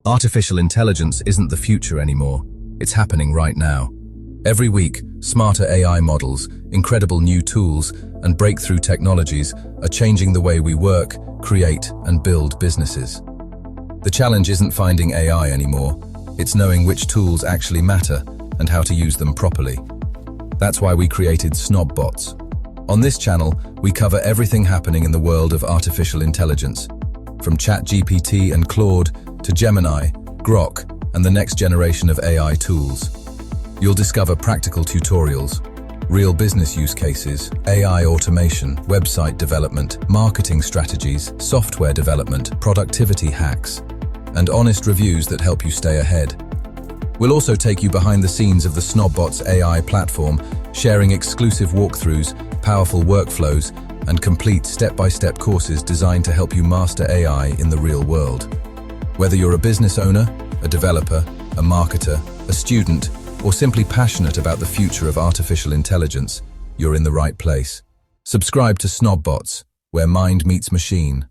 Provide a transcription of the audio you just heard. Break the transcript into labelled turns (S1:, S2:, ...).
S1: Artificial intelligence isn't the future anymore. It's happening right now. Every week, smarter AI models, incredible new tools, and breakthrough technologies are changing the way we work, create, and build businesses. The challenge isn't finding AI anymore. It's knowing which tools actually matter and how to use them properly. That's why we created SnobBots. On this channel, we cover everything happening in the world of artificial intelligence, from ChatGPT and Claude to Gemini, Grok, and the next generation of AI tools. You'll discover practical tutorials, real business use cases, AI automation, website development, marketing strategies, software development, productivity hacks, and honest reviews that help you stay ahead. We'll also take you behind the scenes of the SnobBots AI platform, sharing exclusive walkthroughs, powerful workflows, and complete step-by-step courses designed to help you master AI in the real world. Whether you're a business owner, a developer, a marketer, a student, or simply passionate about the future of artificial intelligence, you're in the right place. Subscribe to SnobBots, where mind meets machine.